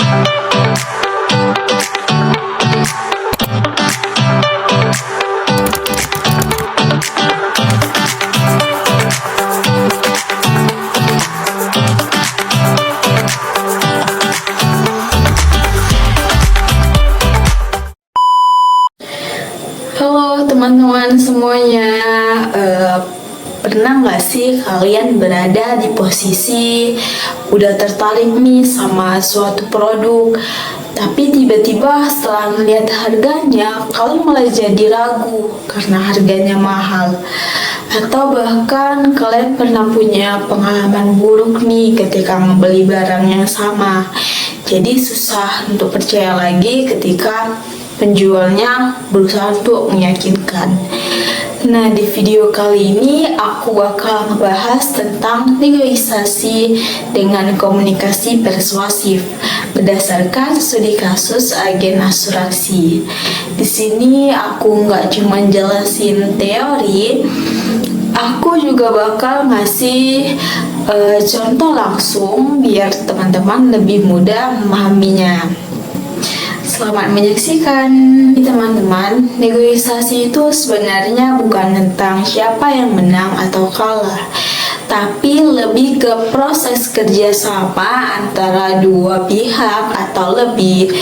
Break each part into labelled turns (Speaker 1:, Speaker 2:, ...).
Speaker 1: Halo teman-teman semuanya, pernah nggak sih kalian berada di posisi udah tertarik nih sama suatu produk, tapi tiba-tiba setelah melihat harganya, kalian malah jadi ragu karena harganya mahal? Atau bahkan kalian pernah punya pengalaman buruk nih ketika membeli barang yang sama, jadi susah untuk percaya lagi ketika penjualnya berusaha untuk meyakinkan. Nah, di video kali ini aku bakal ngebahas tentang negosiasi dengan komunikasi persuasif berdasarkan studi kasus agen asuransi. Di sini aku nggak cuma jelasin teori, aku juga bakal ngasih contoh langsung biar teman-teman lebih mudah memahaminya. Selamat menyaksikan. Teman-teman, negosiasi itu sebenarnya bukan tentang siapa yang menang atau kalah, tapi lebih ke proses kerjasama antara dua pihak atau lebih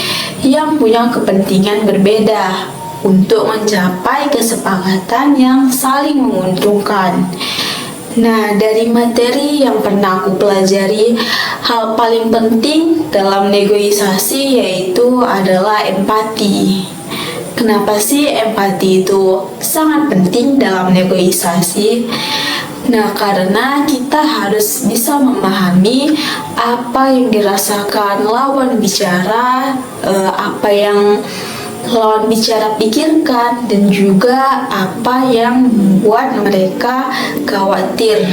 Speaker 1: yang punya kepentingan berbeda untuk mencapai kesepakatan yang saling menguntungkan. Nah, dari materi yang pernah aku pelajari, hal paling penting dalam negosiasi yaitu adalah empati. Kenapa sih empati itu sangat penting dalam negosiasi? Nah, karena kita harus bisa memahami apa yang dirasakan lawan bicara, apa yang lawan bicara pikirkan, dan juga apa yang membuat mereka khawatir.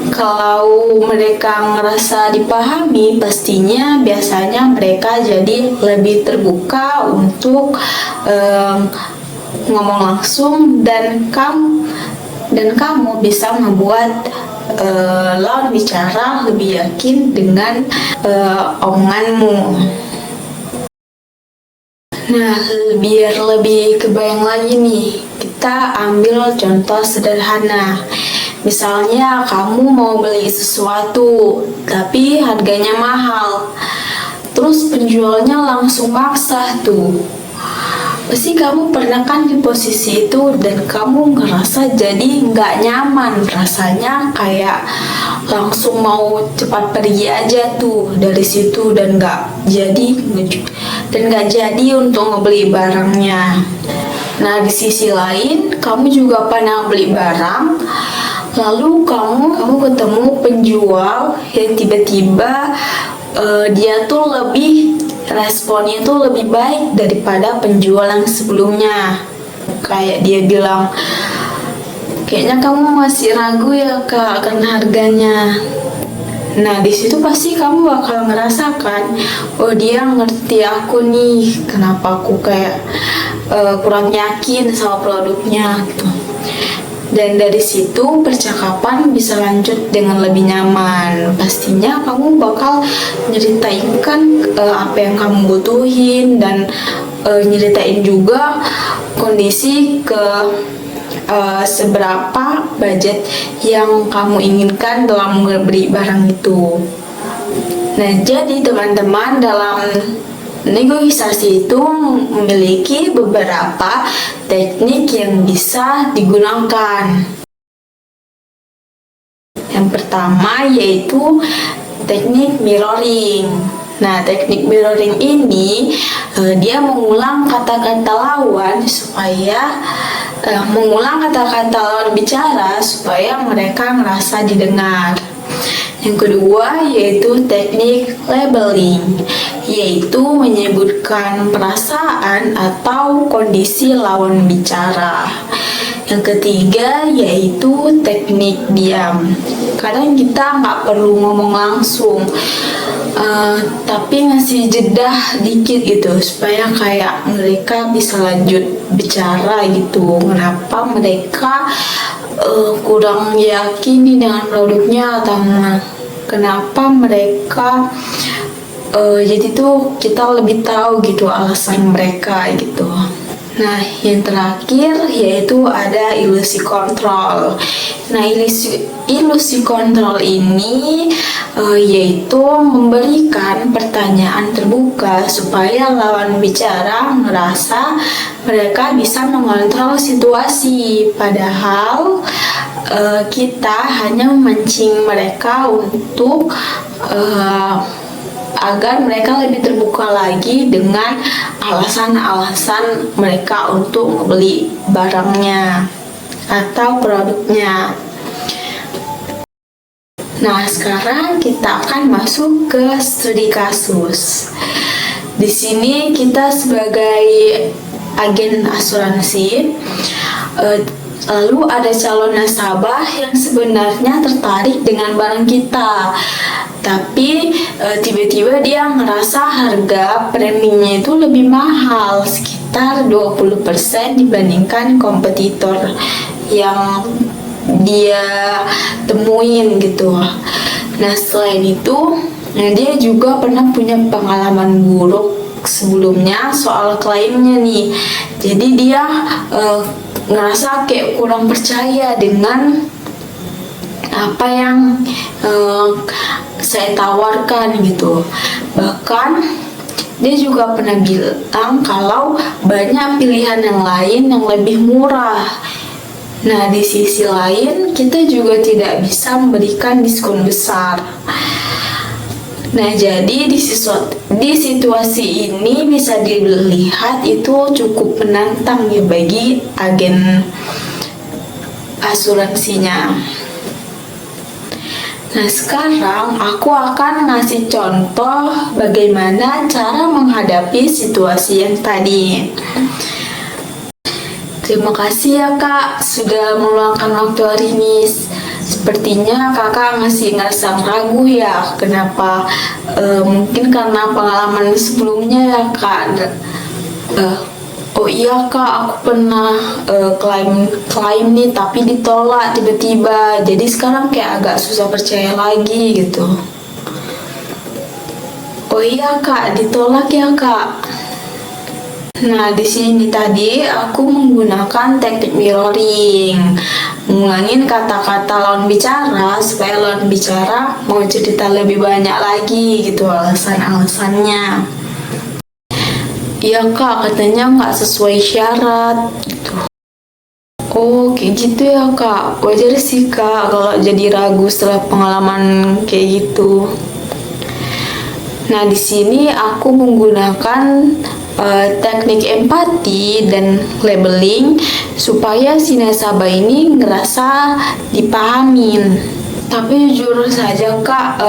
Speaker 1: Kalau mereka ngerasa dipahami, pastinya biasanya mereka jadi lebih terbuka untuk ngomong langsung, dan kamu bisa membuat lawan bicara lebih yakin dengan omonganmu. Nah, biar lebih kebayang lagi nih, kita ambil contoh sederhana. Misalnya kamu mau beli sesuatu, tapi harganya mahal. Terus penjualnya langsung maksa tuh. Pasti kamu pernah kan di posisi itu dan kamu ngerasa jadi nggak nyaman. Rasanya kayak langsung mau cepat pergi aja tuh dari situ dan nggak jadi untuk ngebeli barangnya. Nah, di sisi lain kamu juga pernah beli barang, lalu kamu ketemu penjual yang tiba-tiba dia tuh responnya tuh lebih baik daripada penjual yang sebelumnya. Kayak dia bilang, kayaknya kamu masih ragu ya kak karena harganya. Nah, di situ pasti kamu bakal merasakan, oh dia ngerti aku nih, kenapa aku kayak kurang yakin sama produknya gitu. Dan dari situ percakapan bisa lanjut dengan lebih nyaman. Pastinya kamu bakal nyeritain kan apa yang kamu butuhin, dan nyeritain juga kondisi seberapa budget yang kamu inginkan dalam membeli barang itu. Nah, jadi teman-teman, dalam negosiasi itu memiliki beberapa teknik yang bisa digunakan. Yang pertama yaitu teknik mirroring. Nah, teknik mirroring ini dia mengulang kata-kata lawan bicara supaya mereka merasa didengar. Yang kedua yaitu teknik labeling, yaitu menyebutkan perasaan atau kondisi lawan bicara. Yang ketiga yaitu teknik diam. Kadang kita nggak perlu ngomong langsung, tapi ngasih jeda dikit gitu supaya kayak mereka bisa lanjut bicara gitu. Kenapa mereka kurang yakin dengan produknya, atau kenapa mereka Jadi tuh kita lebih tahu gitu alasan mereka gitu. Nah, yang terakhir yaitu ada ilusi kontrol. Nah, ilusi kontrol ini yaitu memberikan pertanyaan terbuka supaya lawan bicara merasa mereka bisa mengontrol situasi. Padahal kita hanya memancing mereka untuk agar mereka lebih terbuka lagi dengan alasan-alasan mereka untuk membeli barangnya atau produknya. Nah, sekarang kita akan masuk ke studi kasus. Di sini kita sebagai agen asuransi, lalu ada calon nasabah yang sebenarnya tertarik dengan barang kita. Tapi tiba-tiba dia ngerasa harga preminya itu lebih mahal, sekitar 20% dibandingkan kompetitor yang dia temuin gitu. Nah, selain itu, dia juga pernah punya pengalaman buruk sebelumnya soal klaimnya nih. Jadi dia ngerasa kayak kurang percaya dengan apa yang saya tawarkan gitu. Bahkan dia juga pernah bilang kalau banyak pilihan yang lain yang lebih murah. Nah, di sisi lain kita juga tidak bisa memberikan diskon besar. Nah, jadi di situasi ini bisa dilihat itu cukup menantang ya bagi agen asuransinya. Nah, sekarang aku akan ngasih contoh bagaimana cara menghadapi situasi yang tadi. Terima kasih ya Kak sudah meluangkan waktu hari ini. Sepertinya Kakak masih ngerasa ragu ya, kenapa? Mungkin karena pengalaman sebelumnya ya Kak. Oh iya Kak, aku pernah klaim nih tapi ditolak tiba-tiba. Jadi sekarang kayak agak susah percaya lagi gitu. Oh iya Kak, ditolak ya Kak. Nah, di sini tadi aku menggunakan teknik mirroring, ngulangin kata-kata lawan bicara supaya lawan bicara mau cerita lebih banyak lagi gitu alasan-alasannya. Iya Kak, katanya nggak sesuai syarat gitu. Oh, kayak gitu ya Kak. Wajar sih Kak kalau jadi ragu setelah pengalaman kayak gitu. Nah, di sini aku menggunakan teknik empati dan labeling supaya si nasabah ini ngerasa dipahamin. Tapi jujur saja Kak,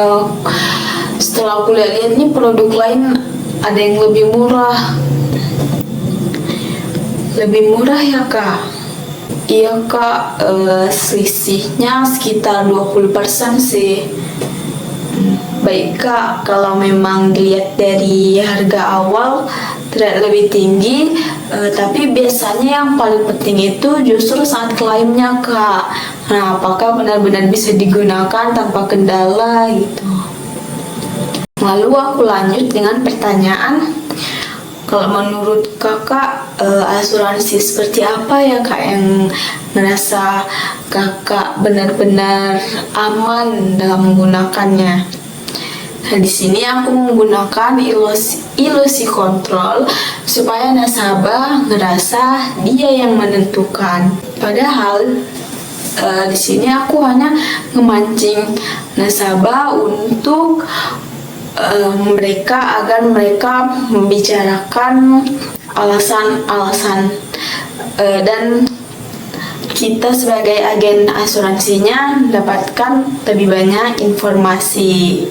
Speaker 1: setelah aku lihat nih produk lain ada yang lebih murah. Lebih murah ya Kak? Iya Kak, selisihnya sekitar 20% sih. Baik Kak, kalau memang dilihat dari harga awal tidak lebih tinggi, tapi biasanya yang paling penting itu justru saat klaimnya Kak. Nah, apakah benar-benar bisa digunakan tanpa kendala gitu. Lalu aku lanjut dengan pertanyaan, kalau menurut Kakak asuransi seperti apa ya Kak yang merasa Kakak benar-benar aman dalam menggunakannya? Nah, di sini aku menggunakan ilusi kontrol supaya nasabah ngerasa dia yang menentukan. Padahal di sini aku hanya memancing nasabah untuk agar mereka membicarakan alasan-alasan dan kita sebagai agen asuransinya mendapatkan lebih banyak informasi.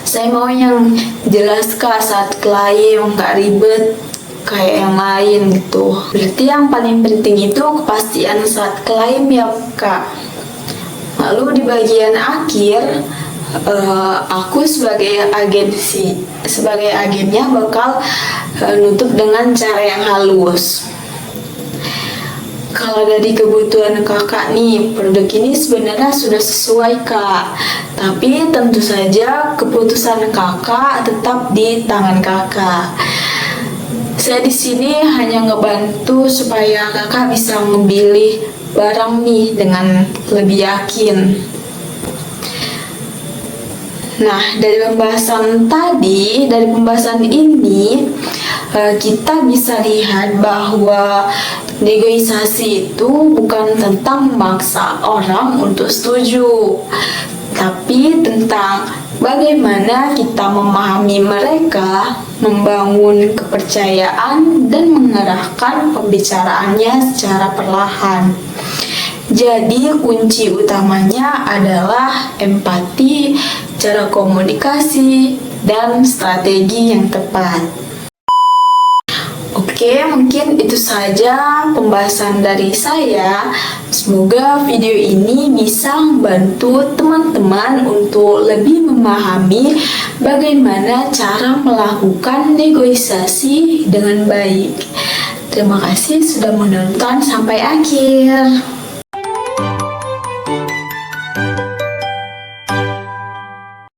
Speaker 1: Saya mau yang jelas Kak saat klaim, nggak ribet kayak yang lain gitu. Berarti yang paling penting itu kepastian saat klaim ya Kak. Lalu di bagian akhir, aku sebagai agennya bakal nutup dengan cara yang halus. Kalau dari kebutuhan kakak nih, produk ini sebenarnya sudah sesuai kak. Tapi tentu saja keputusan kakak tetap di tangan kakak. Saya di sini hanya ngebantu supaya kakak bisa memilih barang nih dengan lebih yakin. Nah, dari pembahasan ini, kita bisa lihat bahwa negosiasi itu bukan tentang memaksa orang untuk setuju, tapi tentang bagaimana kita memahami mereka, membangun kepercayaan, dan mengarahkan pembicaraannya secara perlahan. Jadi kunci utamanya adalah empati, cara komunikasi, dan strategi yang tepat. Oke, mungkin itu saja pembahasan dari saya. Semoga video ini bisa membantu teman-teman untuk lebih memahami bagaimana cara melakukan negosiasi dengan baik. Terima kasih sudah menonton sampai akhir.